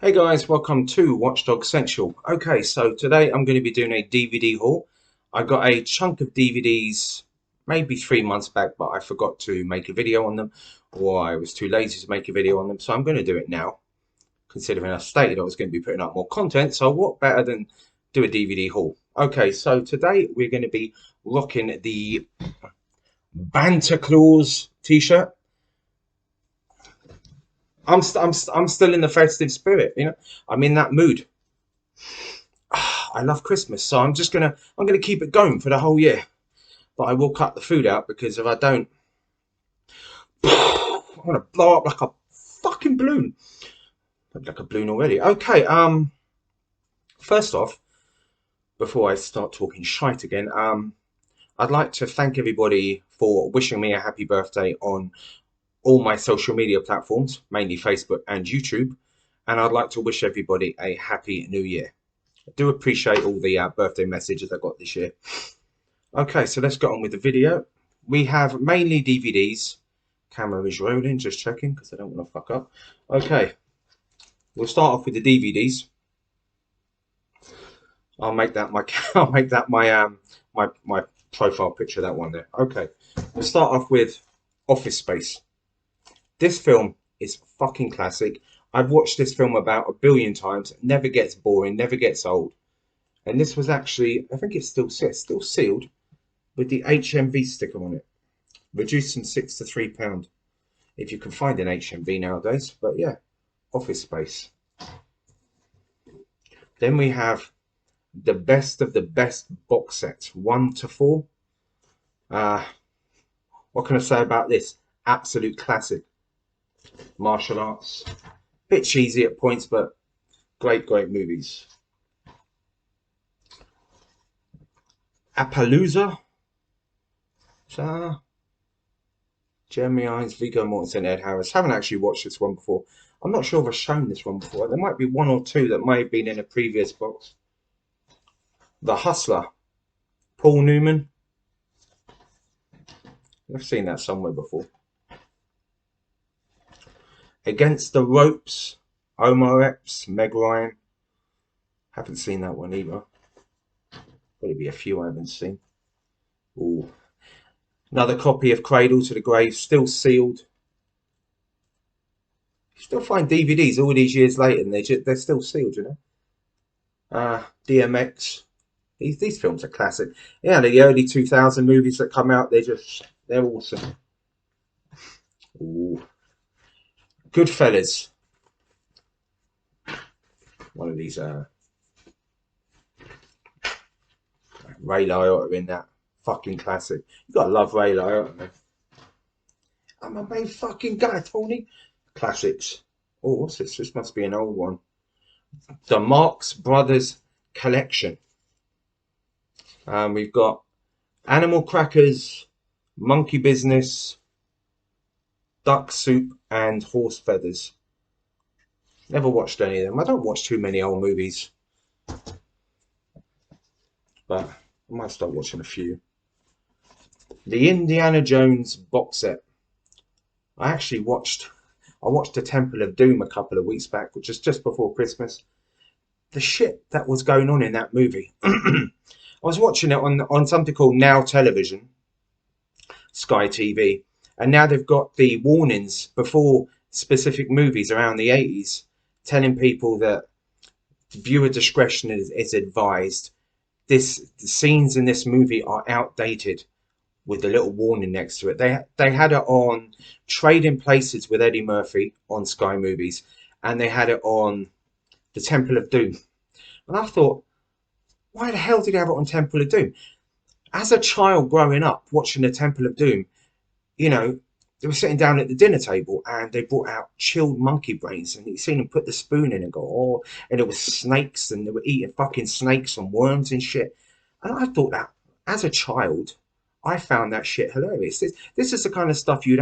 Hey guys, welcome to Watchdog Central. Okay, so today I'm going to be doing a DVD haul. I got a chunk of DVDs maybe 3 months back, but I forgot to make a video on them, or I was too lazy to make a video on them, so I'm going to do it now, considering I stated I was going to be putting up more content, so what better than do a DVD haul? Okay, so today we're going to be rocking the Banter Claus t-shirt. I'm still in the festive spirit, I'm in that mood. I love Christmas, so I'm gonna keep it going for the whole year. But I will cut the food out because if I don't, I'm gonna blow up like a fucking balloon. Like a balloon already. Okay. First off, before I start talking shite again, I'd like to thank everybody for wishing me a happy birthday on all my social media platforms, mainly Facebook and YouTube. And I'd like to wish everybody a happy new year. I do appreciate all the birthday messages I got this year. Okay, so let's get on with the video. We have mainly DVDs. Camera is rolling, just checking because I don't want to fuck up. Okay, we'll start off with the DVDs. I'll make that my I'll make that my profile picture. That one there. Okay, we'll start off with Office Space. This film is fucking classic. I've watched this film about 1 billion times. It never gets boring, never gets old. And this was actually, I think it's still sealed with the HMV sticker on it, reduced from £6 to £3 if you can find an HMV nowadays. But yeah, Office Space. Then we have the best of the best box sets, 1 to 4. What can I say about this? Absolute classic. Martial arts, bit cheesy at points, but great movies. Appaloosa. Jeremy Irons, Viggo Mortensen, Ed Harris. Haven't actually watched this one before. I'm not sure if I've shown this one before. There might be one or two that may have been in a previous box. The Hustler, Paul Newman. I've seen that somewhere before. Against the Ropes, Omar Epps, Meg Ryan. Haven't seen that one either. Probably be a few I haven't seen. Ooh. Another copy of Cradle to the Grave, still sealed. You still find DVDs all these years later, and they're still sealed, you know. DMX. These films are classic. Yeah, the early 2000 movies that come out, they're awesome. Ooh. Goodfellas. One of these Ray Liotta in that. Fucking classic. You gotta love Ray Liotta, man. I'm a main fucking guy, Tony. Classics. Oh, what's this? This must be an old one. The Marx Brothers Collection. We've got Animal Crackers, Monkey Business, Duck Soup, and Horse Feathers. Never watched any of them. I don't watch too many old movies, but I might start watching a few. The Indiana Jones box set. I watched the Temple of Doom a couple of weeks back, which is just before Christmas. The shit that was going on in that movie. I was watching it on something called Now Television, Sky TV, and now they've got the warnings before specific movies around the 80s, telling people that viewer discretion is advised. The scenes in this movie are outdated, with a little warning next to it. They had it on Trading Places with Eddie Murphy on Sky Movies, and they had it on the Temple of Doom. And I thought, why the hell did they have it on Temple of Doom? As a child growing up watching the Temple of Doom, you know, they were sitting down at the dinner table and they brought out chilled monkey brains, and you seen them put the spoon in and go, oh, and it was snakes, and they were eating fucking snakes and worms and shit. And I thought that as a child, I found that shit hilarious. This is the kind of stuff you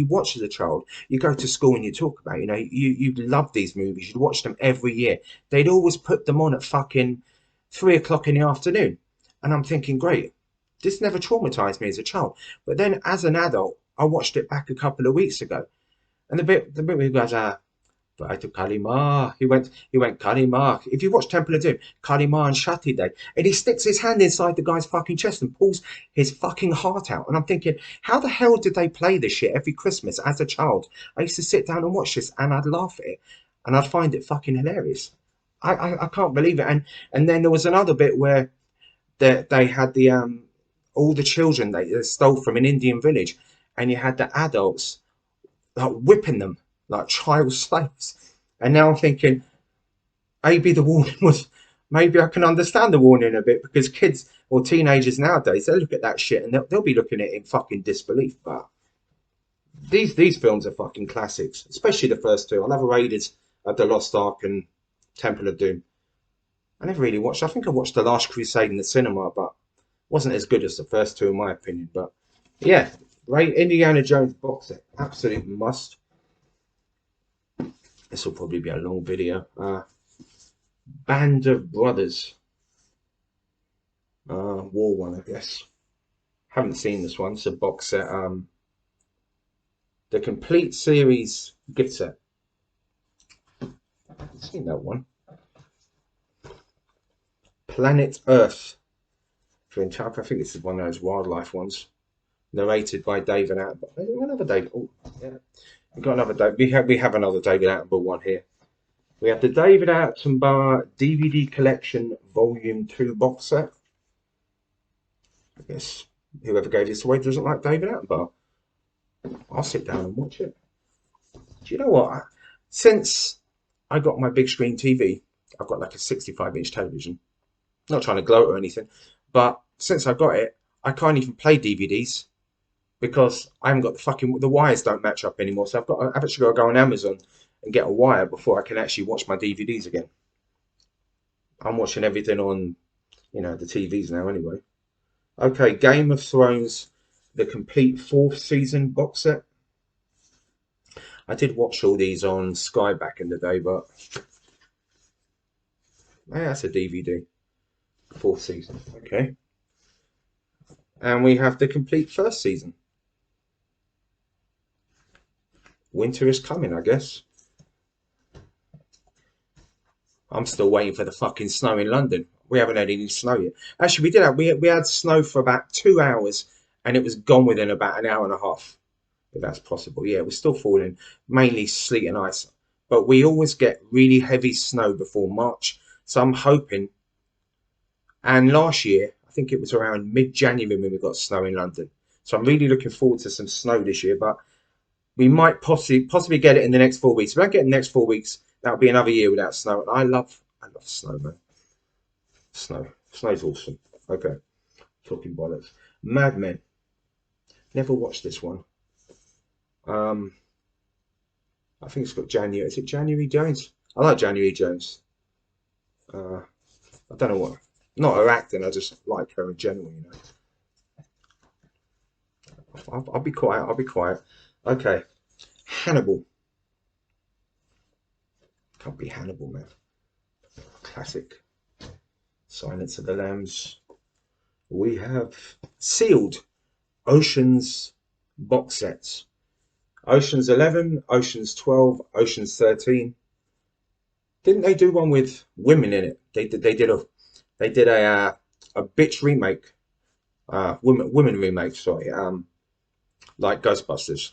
watch as a child. You go to school and you talk about, you love these movies. You'd watch them every year. They'd always put them on at fucking 3 o'clock in the afternoon. And I'm thinking, great, this never traumatized me as a child. But then as an adult, I watched it back a couple of weeks ago. And the bit where he goes, the Right to Kalima. He went Kalima. If you watch Temple of Doom, Kalima and Shati Day, and he sticks his hand inside the guy's fucking chest and pulls his fucking heart out. And I'm thinking, how the hell did they play this shit every Christmas as a child? I used to sit down and watch this, and I'd laugh at it, and I'd find it fucking hilarious. I can't believe it. And then there was another bit where they had the all the children they stole from an Indian village, and you had the adults like whipping them like child slaves. And now I'm thinking, maybe the warning was, maybe I can understand the warning a bit, because kids or teenagers nowadays, they look at that shit and they'll be looking at it in fucking disbelief. But these films are fucking classics, especially the first two. I love Raiders of the Lost Ark and Temple of Doom. I never really watched. I think I watched The Last Crusade in the cinema, but wasn't as good as the first two in my opinion. But yeah, right, Indiana Jones box set, absolute must. This will probably be a long video. Band of Brothers, War one, I guess. Haven't seen this one. It's a box set. The complete series gift set. I've seen that one. Planet Earth. I think this is one of those wildlife ones. Narrated by David Attenborough. Another David. Oh, yeah. We've got another David. We have another David Attenborough one here. We have the David Attenborough DVD Collection Volume 2 box set. I guess whoever gave this away doesn't like David Attenborough. I'll sit down and watch it. Do you know what? Since I got my big screen TV, I've got like a 65-inch television. Not trying to gloat or anything, but since I got it, I can't even play DVDs because I haven't got the wires don't match up anymore. So I've actually got to go on Amazon and get a wire before I can actually watch my DVDs again. I'm watching everything on, the TVs now anyway. Okay, Game of Thrones, the complete 4th season box set. I did watch all these on Sky back in the day, but yeah, that's a DVD. 4th season, okay. And we have the complete 1st season. Winter is coming, I guess. I'm still waiting for the fucking snow in London. We haven't had any snow yet. Actually, we had snow for about 2 hours, and it was gone within about an hour and a half. If that's possible. Yeah, we're still falling, mainly sleet and ice. But we always get really heavy snow before March. So I'm hoping. And last year, I think it was around mid-January when we got snow in London. So I'm really looking forward to some snow this year. But we might possibly get it in the next 4 weeks. If we don't get it in the next 4 weeks, that'll be another year without snow. And I love snow, man. Snow's awesome. Okay, talking bollocks. Mad Men. Never watched this one. I think it's got January. Is it January Jones? I like January Jones. I don't know what. Not her acting. I just like her in general. I'll be quiet. I'll be quiet. Okay, Hannibal. Can't be Hannibal, man. Classic. Silence of the Lambs. We have sealed Ocean's box sets. Ocean's 11, Ocean's 12, Ocean's 13. Didn't they do one with women in it? They did a bitch remake, women remake. Sorry, like Ghostbusters.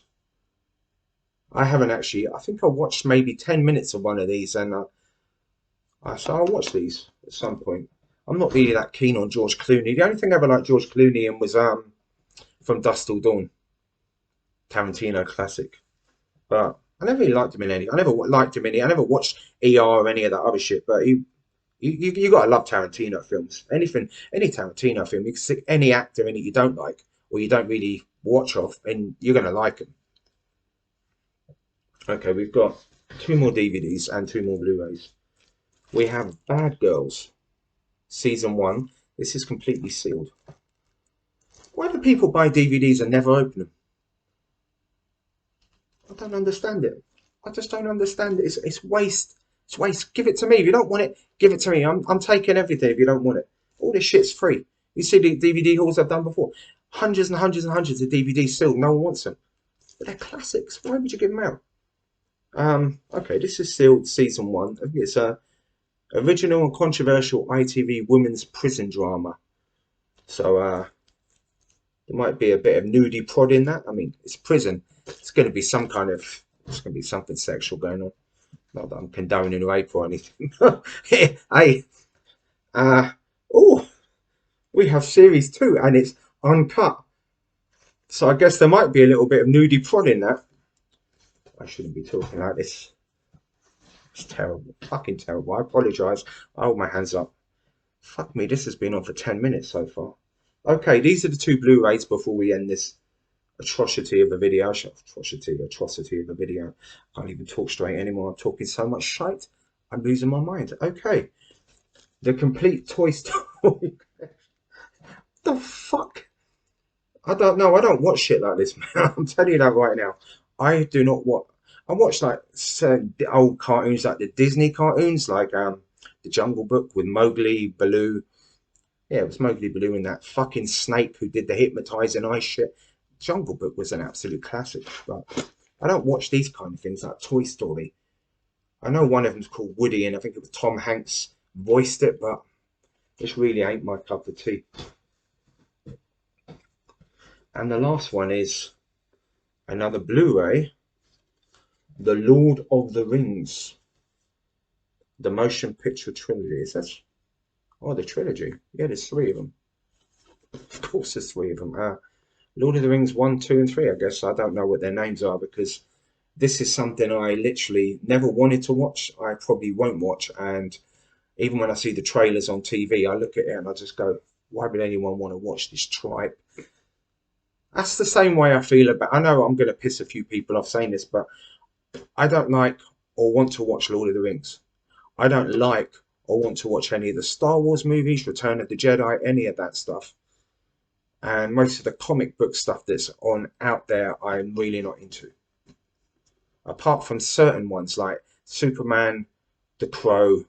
I haven't actually. I think I watched maybe 10 minutes of one of these, and so I'll watch these at some point. I'm not really that keen on George Clooney. The only thing I ever liked George Clooney in was From Dusk Till Dawn. Tarantino classic, but I never really liked him in any. I never watched ER or any of that other shit. But you gotta love Tarantino films. Any Tarantino film, you can stick any actor in it you don't like or you don't really watch of, and you're gonna like him. Okay, we've got 2 more DVDs and 2 more Blu-rays. We have Bad Girls, Season 1. This is completely sealed. Why do people buy DVDs and never open them? I don't understand it. I just don't understand it. It's waste. It's waste. Give it to me. If you don't want it, give it to me. I'm taking everything if you don't want it. All this shit's free. You see the DVD hauls I've done before. Hundreds and hundreds and hundreds of DVDs sealed. No one wants them. But they're classics. Why would you give them out? Okay, this is still season 1. I think it's a original and controversial ITV women's prison drama. So there might be a bit of nudie prod in that. I mean, it's prison. It's going to be some kind of. It's going to be something sexual going on. Not that I'm condoning rape or anything. Hey, uh, oh, we have series 2 and it's uncut. So I guess there might be a little bit of nudie prod in that. I shouldn't be talking like this. It's terrible. Fucking terrible. I apologise. I hold my hands up. Fuck me, this has been on for 10 minutes so far. Okay, these are the 2 Blu-rays before we end this atrocity of a video. Atrocity of a video. I can't even talk straight anymore. I'm talking so much shite. I'm losing my mind. Okay. The complete Toy Story. The fuck? I don't know. I don't watch shit like this, man. I'm telling you that right now. I do not watch. I watch like certain old cartoons, like the Disney cartoons, like the Jungle Book with Mowgli, Baloo. Yeah, it was Mowgli, Baloo, and that fucking snake who did the hypnotizing eye shit. Jungle Book was an absolute classic, but I don't watch these kind of things like Toy Story. I know one of them's called Woody, and I think it was Tom Hanks voiced it, but this really ain't my cup of tea. And the last one is another Blu-ray, The Lord of the Rings, the motion picture trilogy. Is that? Oh, the trilogy. Yeah, there's 3 of them. Of course, there's 3 of them. Lord of the Rings 1, 2, and 3. I guess I don't know what their names are because this is something I literally never wanted to watch. I probably won't watch, and even when I see the trailers on TV, I look at it and I just go, "Why would anyone want to watch this tripe?" That's the same way I feel about. I know I'm going to piss a few people off saying this, but I don't like or want to watch Lord of the Rings. I don't like or want to watch any of the Star Wars movies, Return of the Jedi, any of that stuff. And most of the comic book stuff that's on out there, I'm really not into. Apart from certain ones like Superman, The Crow.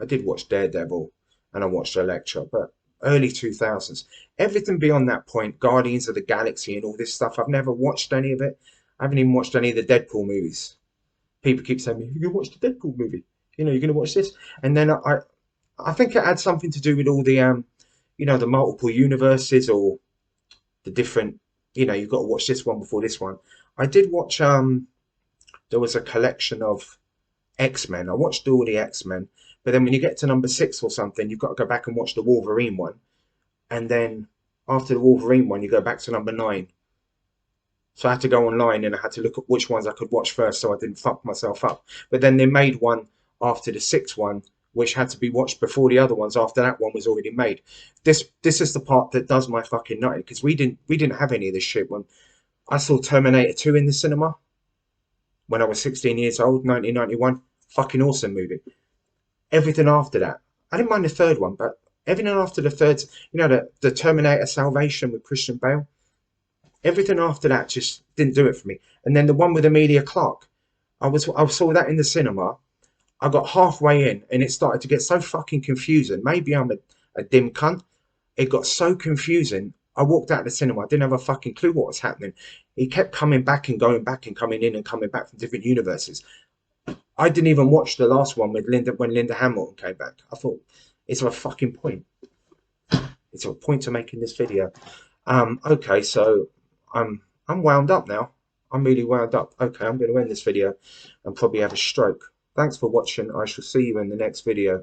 I did watch Daredevil and I watched Elektra, but early 2000s. Everything beyond that point, Guardians of the Galaxy and all this stuff, I've never watched any of it. I haven't even watched any of the Deadpool movies. People keep saying to me, "You can watch the Deadpool movie. You know, you're going to watch this." And then I think it had something to do with all the, the multiple universes or the different, you've got to watch this one before this one. I did watch, there was a collection of X-Men. I watched all the X-Men, but then when you get to number 6 or something, you've got to go back and watch the Wolverine one. And then after the Wolverine one, you go back to number 9. So I had to go online and I had to look at which ones I could watch first so I didn't fuck myself up. But then they made one after the 6th one, which had to be watched before the other ones after that one was already made. This is the part that does my fucking nutty, because we didn't have any of this shit when I saw Terminator 2 in the cinema when I was 16 years old, 1991. Fucking awesome movie. Everything after that, I didn't mind the 3rd one, but everything after the 3rd, the Terminator Salvation with Christian Bale, everything after that just didn't do it for me. And then the one with Emilia Clarke, I saw that in the cinema. I got halfway in and it started to get so fucking confusing. Maybe I'm a dim cunt. It got so confusing. I walked out of the cinema. I didn't have a fucking clue what was happening. He kept coming back and going back and coming in and coming back from different universes. I didn't even watch the last one with when Linda Hamilton came back. I thought, is there a fucking point? Is there a point to making this video? Okay, so I'm wound up now. I'm really wound up. Okay, I'm going to end this video and probably have a stroke. Thanks for watching. I shall see you in the next video.